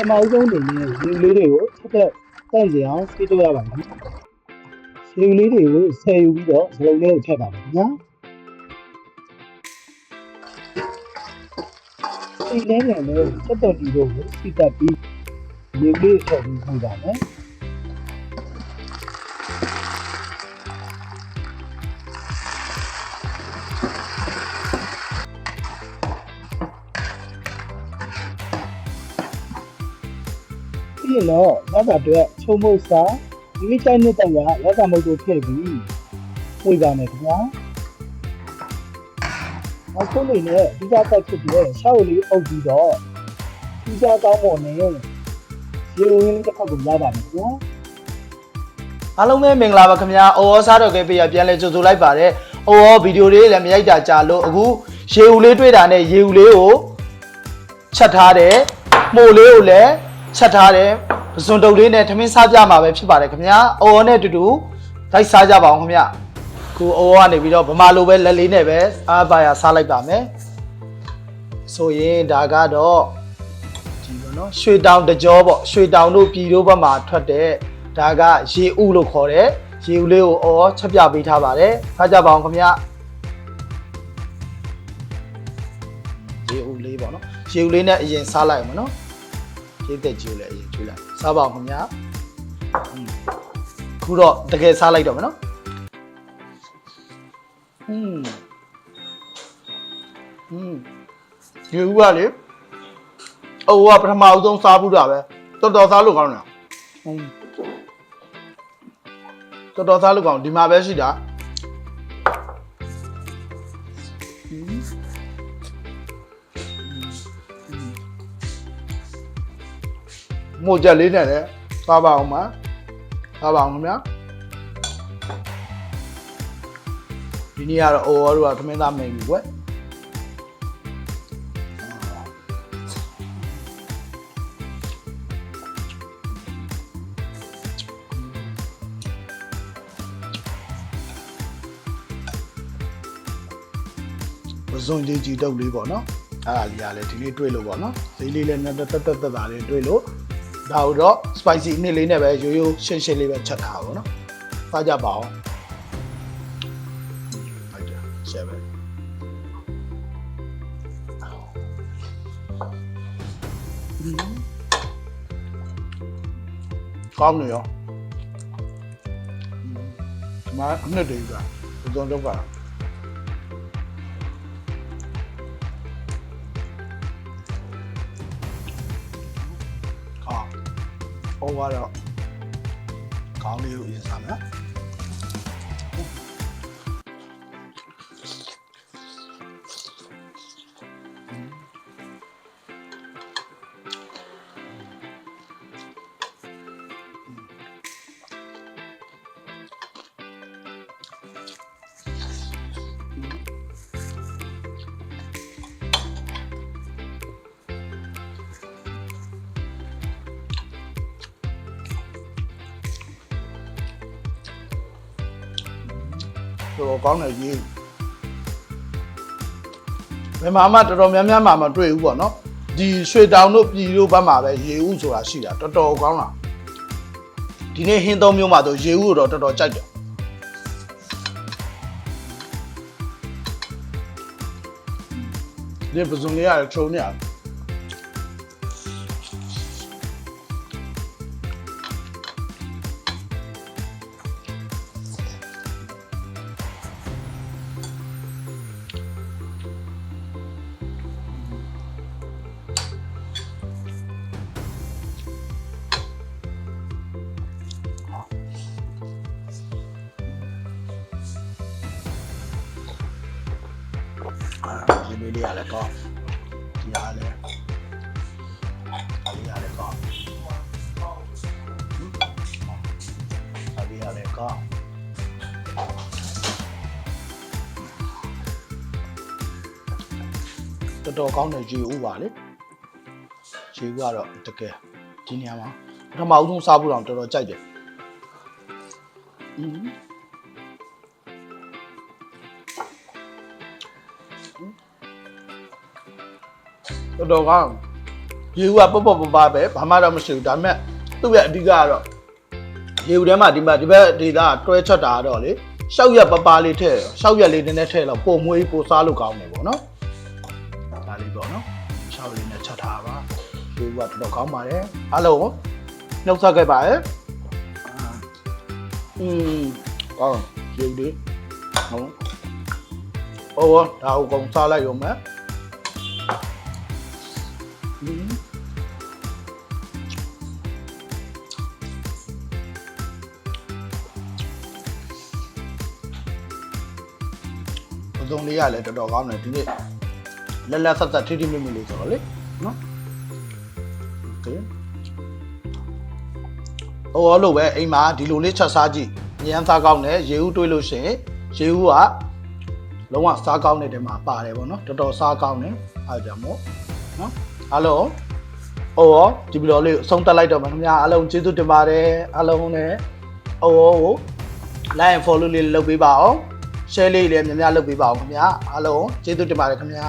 မအုပ်ဆုံးနေနဲ့ရေလေးတွေကိုဆက်သက်တန့်ကြအောင်စီးတော့ရပါမယ်ရေလေးတွေကိုဆယ်ယူပြီးတော့စလုံးလေးကိုထည့်ပါမယ်ခင်ဗျာဒီလေးနဲ့လည်းဆက်သက်ပြီးတော့စီးတက်ပြီးရေလေးထည့်ပြီးပို့ပါမယ်ပြီးတော့လက်စာအတွက်ချုံမုတ်စာဒီနေ့ချိုင်းနဲ့တက်ရလက်စာမုတ်ကိုထည့်ပြီးပို့ပါမယ်ခင်ဗျာနောက်ဆုံးနေနဲ့ဒီကတက်ဖြစ်ပြီးရှောက်လေးအုပ်ပြီးတော့ဒီကကောင်းပေါ်နဲ့ရေဝင်တစ်ခါကိုရပါမယ်ခင်ဗျာအားလုံးပဲမင်္ဂလာပါခင်ဗျာ။အော်စားတော့ကဲပြပြန်လဲကြိုဆိုလိုက်ပါတယ်။အော်ဗီဒီယိုလေးလည်းမရိုက်တာကြာလို့အခုရေဦးလေးတွေ့တာနဲ့ရေဦးလေးကိုချက်ထားတယ်။မှုလေးကိုလည်းချက်ထားတယ်။ပစွန်တုပ်လေးနဲ့ထမင်းစားကြမှာပဲဖြစ်ပါတယ်ခင်ဗျာ။အော်နဲ့တူတူလိုက်စားကြပါအောင်ခင်ဗျာ။ခုအော်ကနေပြီးတော့ဗမာလိုပဲလက်လေးနဲ့ပဲအားပါရစားလိုက်ပါမယ်။ဆိုရင်ဒါကတော့ဒီပေါ့နော်ရွှေတောင်တကြောပေါ့ရွှေတောင်တို့ပြည်တို့ဘက်မှာထွက်တဲ့ဒါကရေဥလို့ခေါ်တယ်ရေဥလေးကိုအော်ချက်ပြပေးထားပါတယ်စားကြပါအောင်ခင်ဗျရေဥလေးပေါ့နော်ရေဥလေးနဲ့အရင်စားလိုက်အောင်နော်ရေသက်ကြီးကိုလည်းအရင်ကျွေးလိုက်စားပါအောင်ခင်ဗျခုတော့တကယ်စားလိုက်တော့မယ်နော်ရေဥကလေအိုးကပထမအဆုံးစားဘူးတာပဲတော်တော်စားလို့ကောင်းတယ်တော်စားလို့ကောင်းဒီမှာပဲရှိတာမို့ကြလေးနဲ့လည်းစားပါအောင်ပါစားပါအောင်ခင်ဗျာဒီနေ့ကတော့အော်တို့ကသမင်းသားမိန်ပြီကွယ်ပစွန်ကြီးတုပ်လေးပေါ့နော်အဲ့ဒါလေးကလည်းဒီနေ့တွေ့လို့ပေါ့နော်ဈေးလေးလည်းတက်တာလေးတွေ့လို့ဒါတော့ spicy နှစ်လေးနဲ့ပဲရိုးရိုးရှင်းရှင်းလေးပဲချက်ထားပါပေါ့နော်စားကြပါအောင်ဟုတ်တယ်ရှယ်ပဲကောင်းနေရောဒီမှာအနှစ်တည်းကပစွန်တုပ်ကအော်ကတော့ခေါင်းလေးကိုအရင်စားမယ်တော်ကောင်းတယ်ကြီးဘယ်မှာမှတော်တော်များများမှမတွေ့ဘူးပေါ့နော်ဒီရွှေတောင်တို့ပြည်တို့ဘက်မှာပဲရေဥဆိုတာရှိတာတော်တော်ကောင်းတာဒီနေ့ဟင်းသုံးမျိုးမှာတော့ရေဥတော့တော်တော်ကြိုက်တယ်ဒီပစုံလေးရတယ်ချုံနေရတယ်ဒီလေးရတယ်ကောဒီရတယ်ဒီရတယ်ကောဒီရတယ်ကောတော်တော်ကောင်းတဲ့ရေဥပါလေရေဥကတော့တကယ်ဒီနေရာမှာပထမအဆုံးစားဖို့တော့တော်တော်ကြိုက်တယ်တော်တော်ကောင်း ရေဦးကပေါ့ပေါ့ပပပဲဘာမှတော့မရှိဘူးဒါပေမဲ့သူ့ရဲ့အဓိကကတော့ရေဦးထဲမှာဒီဘက်ဒေတာတွဲချက်တာတော့လေရှောက်ရက်ပပလေးထည့်ရှောက်ရက်လေးနည်းနည်းထည့်တော့ပုံမွေးပိုစားလို့ကောင်းတယ်ပေါ့နော်ဒါလေးပေါ့နော်ရှောက်လေးနဲ့ချက်ထားပါရေဦးကတော့ကောင်းပါတယ်အားလုံးနှုတ်ဆက်ခဲ့ပါရဲ့ကောင်းရေဦးလေးဟုတ်ဒါကိုကုန်စားလိုက်ရုံပဲပစုံလေးရလည်းတော်တော်ကောင်းတယ်ဒီနေ့လက်လက်ဆက်ဆက်ထိထိမိမိလေးဆိုတော့လေနော်โอเคလို့ပဲအိမ်မှာဒီလိုလေးချက်စားကြည့်ညံစားကောင်းတယ်ရေဦးတွေးလို့ရှိရင်ရေဦးကလုံးဝစားကောင်းတဲ့တဲမှာပါတယ်ဗောနော်တော်တော်စားကောင်းတယ်အားကြောင့်မို့နော်အားလုံးဒီဗီဒီယိုလေးအဆုံးသတ်လိုက်တော့ပါခင်ဗျာအားလုံးကျေးဇူးတင်ပါတယ်အားလုံးနဲ့ကို like and follow လေးလုပ်ပေးပါအောင် share လေးလည်းများများလုပ်ပေးပါအောင်ခင်ဗျာအားလုံးကျေးဇူးတင်ပါတယ်ခင်ဗျာ